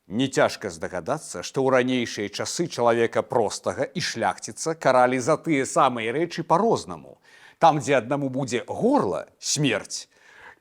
Не цяжка здагадацца, што ў ранейшыя часы чалавека простага і шляхціца каралі за тыя самыя рэчы па-рознаму. Там, дзе аднаму будзе горла, смерць,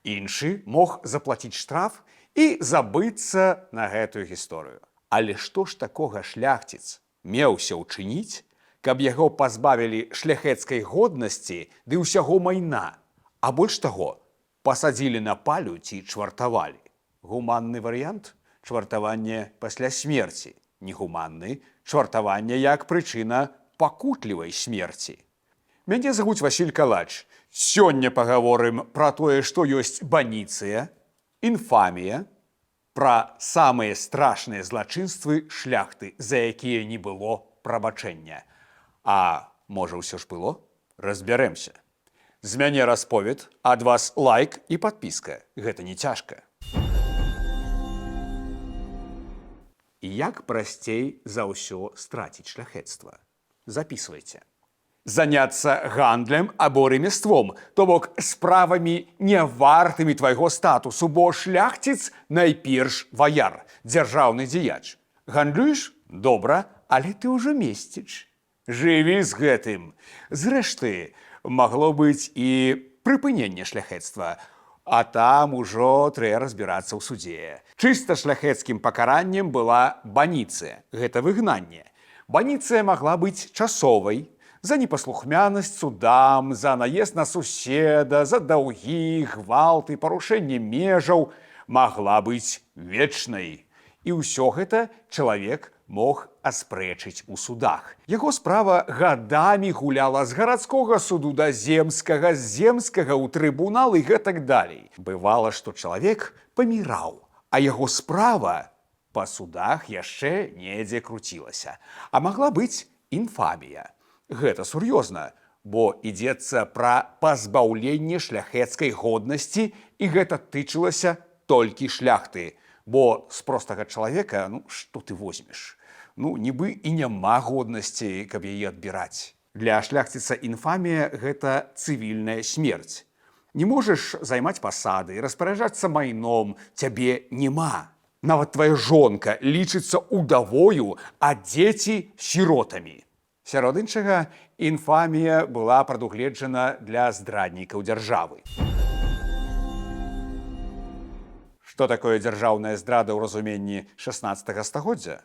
іншы мог заплаціць штраф і забыцца на гэтую гісторыю. Але што ж такога шляхціц меўся ўчыніць, каб яго пазбавілі шляхецкай годнасці ды ўсяго майна, а больш таго, пасадзілі на палю ці чвартавалі? Гуманны варыянт? Чвартаванне пасля смерці. Негуманны – чвартаванне як прычына пакутлівай смерці. Мяне завуць Васіль Калач. Сёння пагаворым пра тое, што ёсць баніцыя, інфамія, пра самыя страшныя злачынствы шляхты, за якія не было прабачэння. А можа, ўсё ж было? Разбярэмся. З мяне расповед, ад вас лайк і падпіска. Гэта не цяжка. І як прасцей за ўсё страціць шляхецтва? Записывайце. Заняцца гандлем або ремеством, то бок справамі не вартымі твайго статусу, бо шляхціц найперш ваяр, дзяржаўны дзеяч. Гандлюеш? Добра, але ты ўжо месціч. Жыві з гэтым. Зрэшты, магло быць і прыпыненне шляхецтва, а там ужо трэба разбірацца ў судзе. Чыста шляхецкім пакараннем была баніцыя, гэта выгнанне. Баніцыя магла быць часовай, за непаслухмянасць судам, за наезд на суседа, за даўгі, гвалт і парушэнне межаў, магла быць вечнай. І ўсё гэта чалавек мог аспрэчыць у судах. Яго справа гадамі гуляла з гарадскога суду да земскага, з земскага ў трыбунал і гэтак далей. Бывала, што чалавек паміраў, а яго справа па судах яшчэ недзе круцілася. А магла быць інфамія. Гэта сур'ёзна, бо ідзецца пра пазбаўленне шляхецкай годнасці, і гэта тычылася толькі шляхты. Бо з простага чалавека, што ты возьмеш? Нібы і няма годнасці, каб яе адбіраць. Для шляхціца інфамія – гэта цывільная смерць. Не можаш займаць пасады, распараджацца майном, цябе няма. Нават твая жонка лічыцца удавою, а дзеці – сіротамі. Сярод іншага, інфамія была прадугледжана для здраднікаў дзяржавы. Што такое дзяржаўная здрада ў разуменні 16 стагоддзя?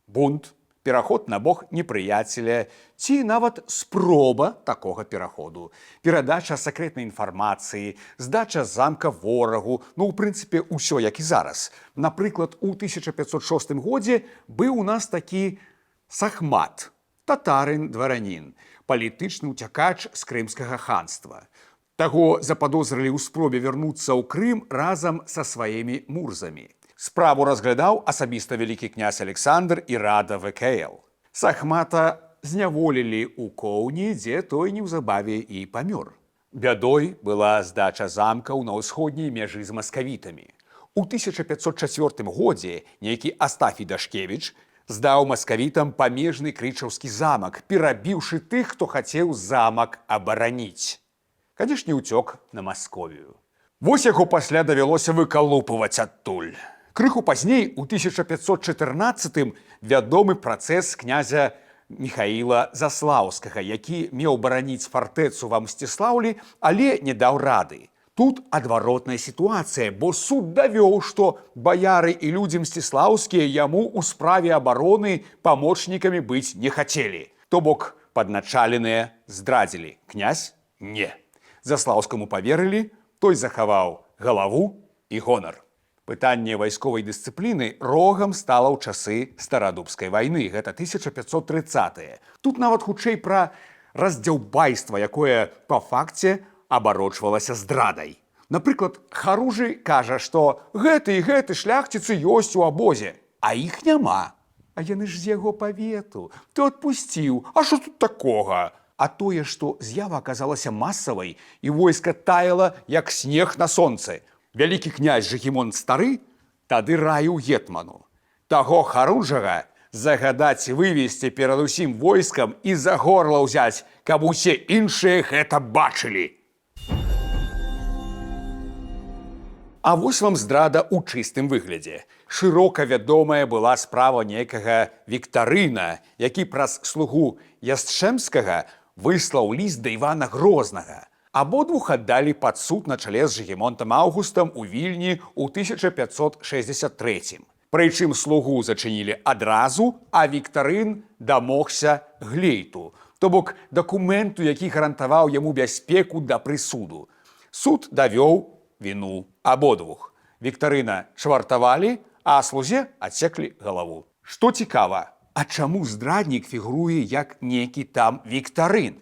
Бунт, пераход на бок непрыяцеля ці нават спроба такога пераходу. Перадача сакрэтнай інфармацыі, здача замка ворагу, у прынцыпе, усё як і зараз. Напрыклад, у 1506 годзе быў у нас такі Сахмат, татарын-дваранін, палітычны ўцякач з крымскага ханства. Таго западозрылі ў спробе вярнуцца ў Крым разам са сваімі мурзамі. Справу разглядаў асабіста вялікі князь Александр і рада ВКЛ. Сахмата зняволілі ў Коўні, дзе той неўзабаве і памёр. Бядой была здача замкаў на ўсходняй мяжы з маскавітамі. У 1504 годзе нейкі Астафій Дашкевіч здаў маскавітам памежны крычаўскі замак, перабіўшы тых, хто хацеў замак абараніць. Канешне, уцёк на Масковію. Вось яго пасля давялося выкалупваць адтуль. Крыху пазней, у 1514-м, вядомы працэс князя Міхаіла Заслаўскага, які меў бараніць фартэцу ва Мсціслаўлі, але не даў рады. Тут адваротная сітуацыя, бо суд давёў, што баяры і людзі мсціслаўскія яму ў справе абароны памочнікамі быць не хацелі. То бок падначаленыя здрадзілі. Князь – не. Заслаўскаму паверылі, той захаваў галаву і гонар. Пытанне вайсковай дысцыпліны рогам стала ў часы Старадубскай вайны, гэта 1530-е. Тут нават хутчэй пра раздзяўбайства, якое па факце абарочвалася здрадай. Напрыклад, Харужы кажа, што гэты і гэты шляхціцы ёсць у абозе, а іх няма. А яны ж з яго павету. Ты адпусціў, а што тут такога? А тое, што з'ява аказалася масавай, і войска таяла, як снег на сонцы. Вялікі князь Жыгімон Стары тады раіў гетману. Таго Харужага загадаць вывесці перад усім войскам і за горла ўзяць, каб усе іншыя гэта бачылі. А вось вам здрада ў чыстым выглядзе. Шырока вядомая была справа некага Віктарына, які праз слугу Ясtrzębскага выслаў ліст да Івана Грознага. Абодвух аддалі пад суд на чале з Жыгімонтам Аўгустам у Вільні ў 1563. Прычым слугу зачынілі адразу, а Віктарын дамогся глейту, то бок дакументу, які гарантаваў яму бяспеку да прысуду. Суд давёў віну абодвух. Віктарына чвартавалі, а слузе адсеклі галаву. Што цікава, а чаму здраднік фігуруе як некі там Віктарын?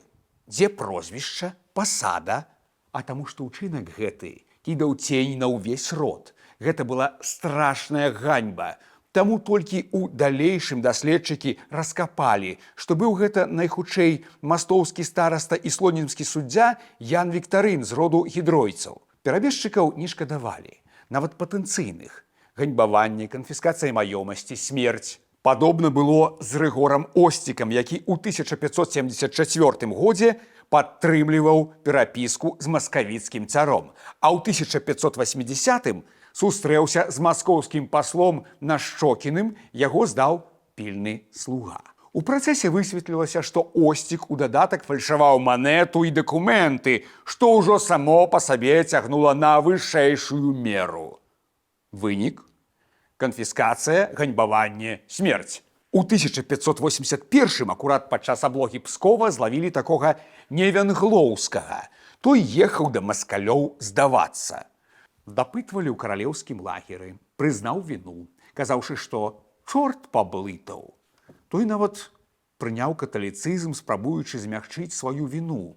Дзе прозвішча, пасада? А таму што ўчынак гэты кідаў цень на ўвесь род. Гэта была страшная ганьба. Таму толькі ў далейшым даследчыкі раскапалі, што быў гэта найхутчэй мастоўскі стараста і слонімскі суддзя Ян Віктарын з роду гідройцаў. Перабежчыкаў не шкадавалі, нават патэнцыйных. Ганьбаванне, канфіскацыя маёмасці, смерць. Падобна было з Рыгорам Осцікам, які ў 1574 годзе падтрымліваў перапіску з маскавіцкім царом, а ў 1580 сустрэўся з маскоўскім паслом Нашчокіным, яго здаў пільны слуга. У працэсе высветлілася, што Осцік у дадатак фальшаваў манету і дакументы, што ўжо само па сабе цягнула на вышэйшую меру. Вынік – канфіскацыя, ганьбаванне, смерць. У 1581 акурат падчас аблогі Пскова злавілі такога Невенглоўскага. Той ехаў да маскалёў здавацца. Дапытвалі ў каралеўскім лагеры, прызнаў віну, казаўшы, што чорт паблытаў. Той нават прыняў каталіцызм, спрабуючы змягчыць сваю віну.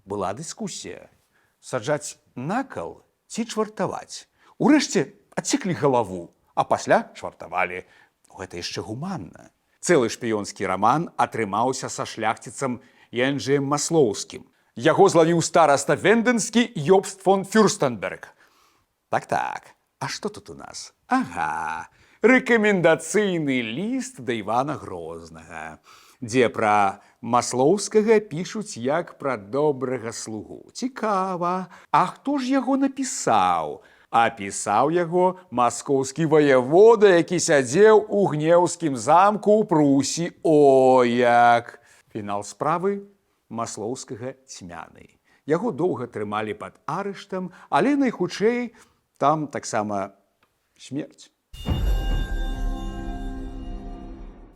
Была дыскусія. Саджаць на кал ці чвартаваць. Урэшце адсеклі галаву, а пасля чвартавалі. Гэта яшчэ гуманна. Цэлы шпіёнскі раман атрымаўся са шляхціцам Янджэем Маслоўскім. Яго злавіў стараста вендэнскі Йобст фон Фюрстенберг. Так, а што тут у нас? Ага, рэкамендацыйны ліст да Івана Грознага, дзе пра Маслоўскага пішуць як пра добрага слугу. Цікава, а хто ж яго напісаў? А пісаў яго маскоўскі ваявода, які сядзеў у гнеўскім замку ў Прусі. О, як! Фінал справы Маслоўскага цьмяны. Яго доўга трымалі пад арыштам, але найхутчэй там таксама смерць.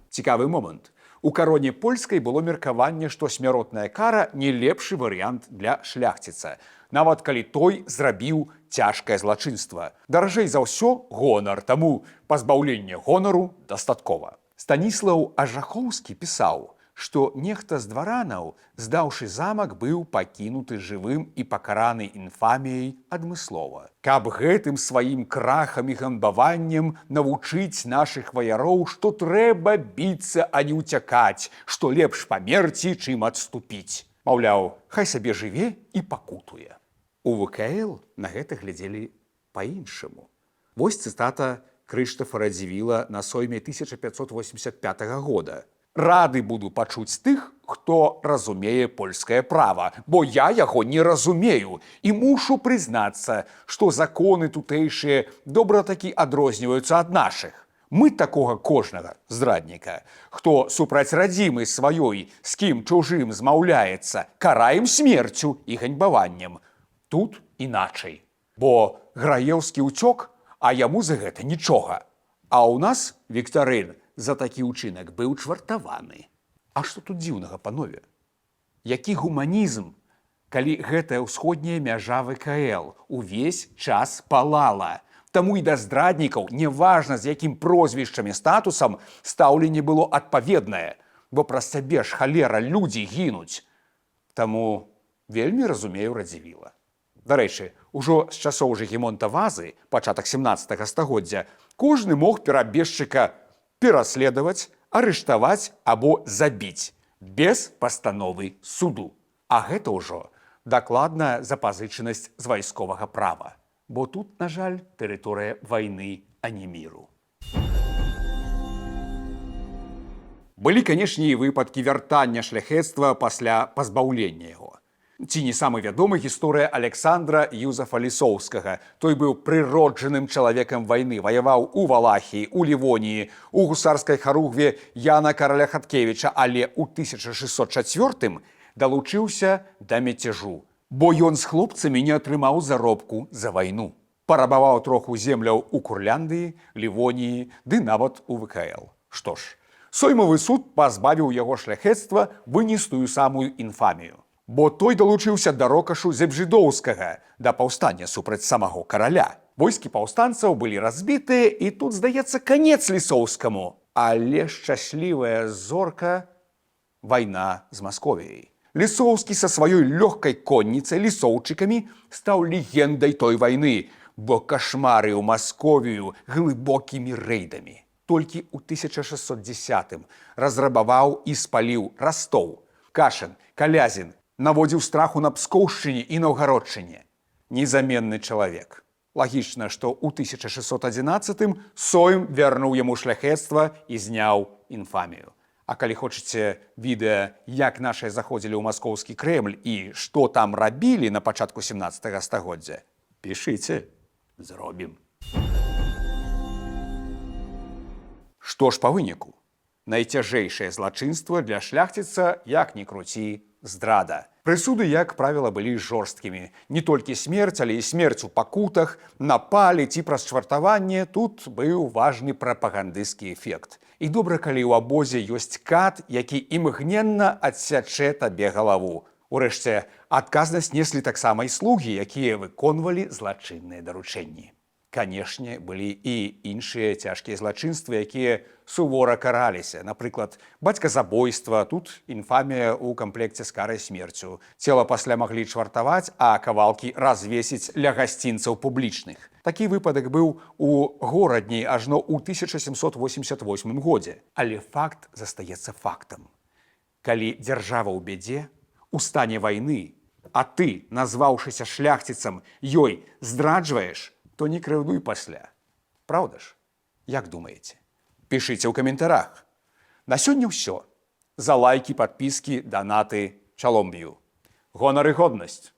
Цікавы момант. У кароне польскай было меркаванне, што смяротная кара не лепшы варыянт для шляхціца, нават калі той зрабіў цяжкае злачынства. Даражэй за ўсё гонар, таму пазбаўленне гонару дастаткова. Станіслаў Ажахоўскі пісаў, што нехта з дваранаў, здаўшы замак, быў пакінуты жывым і пакараны інфаміяй адмыслова. Каб гэтым сваім крахам і ганбаваннем навучыць нашых ваяроў, што трэба біцца, а не ўцякаць, што лепш памерці, чым адступіць. Маўляў, хай сабе жыве і пакутуе. У ВКЛ на гэта глядзелі па-іншаму. Вось цытата Крыштафа Радзівіла на сойме 1585 года. Рады буду пачуць тых, хто разумее польскае права, бо я яго не разумею і мушу прызнацца, што законы тутэйшыя добра такі адрозніваюцца ад нашых. Мы такога кожнага здрадніка, хто супраць радзімы сваёй, з кім чужым змаўляецца, караем смерцю і ганьбаваннем. Тут іначай, бо Граеўскі ўцёк, а яму за гэта нічога. А ў нас Віктарын за такі ўчынак быў чвартаваны. А што тут дзіўнага, панове? Які гуманізм, калі гэтая ўсходняя мяжа ВКЛ увесь час палала? Таму і да здраднікаў, неважна з якім прозвішчам і статусам, стаўленне было адпаведнае, бо праз цябе ж халера людзі гінуць. Таму вельмі разумею Радзівіла. Дарэчы, ужо з часоў Жыгімонта Вазы, пачатак 17 стагоддзя, кожны мог перабежчыка пераследаваць, арыштаваць або забіць без пастановы суду. А гэта ўжо дакладная запазычанасць з вайсковага права. Бо тут, на жаль, тэрыторыя вайны, а не міру. Былі, канешне, і выпадкі вяртання шляхецтва пасля пазбаўлення яго. Ці не самы вядомы гісторыя Александра Юзафа Лісоўскага. Той быў прыроджаным чалавекам вайны, ваяваў у Валахіі, у Лівоніі, у гусарскай харугве Яна Караля Хаткевіча, але ў 1604 далучыўся да мяцяжу, бо ён з хлопцамі не атрымаў заробку за вайну. Парабаваў троху земляў у Курляндыі, Лівоніі, ды нават у ВКЛ. Што ж, соймавы суд пазбавіў яго шляхецтва выністую самую інфамію. Бо той далучыўся да рокашу Зебжydоўскага, да паўстання супраць самого караля. Войскі паўстанцаў былі разбітыя, і тут, здаецца, канец Лісоўскаму. Але шчаслівая зорка – вайна з Масковіяй. Лісоўскі са сваёй лёгкай конніцай, лісоўчыкамі, стаў легендай той вайны, бо кашмарыў Масковію глыбокімі рэйдамі. Толькі ў 1610-м разрабаваў і спаліў Растоў, Кашын, Калязін, наводзіў страху на Пскоўшчыне і Наўгародчыне. Незаменны чалавек. Лагічна, што ў 1611-м Сойм вярнуў яму шляхецтва і зняў інфамію. А калі хочаце відэа, як нашыя заходзілі ў маскоўскі Крэмль і што там рабілі на пачатку 17 стагоддзя, пішыце, зробім. Што ж па выніку? Найцяжэйшае злачынства для шляхціца, як ні круці, здрада. Прысуды, як правіла, былі жорсткімі. Не толькі смерць, але і смерць у пакутах, напалі ці праз чвартаванне. Тут быў важны прапагандысцкі эфект. І добра, калі ў абозе ёсць кат, які імгненна адсячэ табе галаву. Урэшце, адказнасць неслі таксама і слугі, якія выконвалі злачынныя даручэнні. Канешне, былі і іншыя цяжкія злачынствы, якія сувора караліся. Напрыклад, бацьказабойства, тут інфамія ў камплекце з карай смерцю. Цела пасля маглі чвартаваць, а кавалкі развесіць ля гасцінцаў публічных. Такі выпадак быў у Горадні ажно ў 1788 годзе. Але факт застаецца фактам. Калі дзяржава ў бядзе, у стане вайны, а ты, назваўшыся шляхціцам, ёй здраджваеш, то не крыўдуй пасля. Праўда ж? Як думаеце? Пішыце ў каментарах. На сёння ўсё. За лайкі, падпіскі, данаты, чалом б'ю. Гонар і годнасць!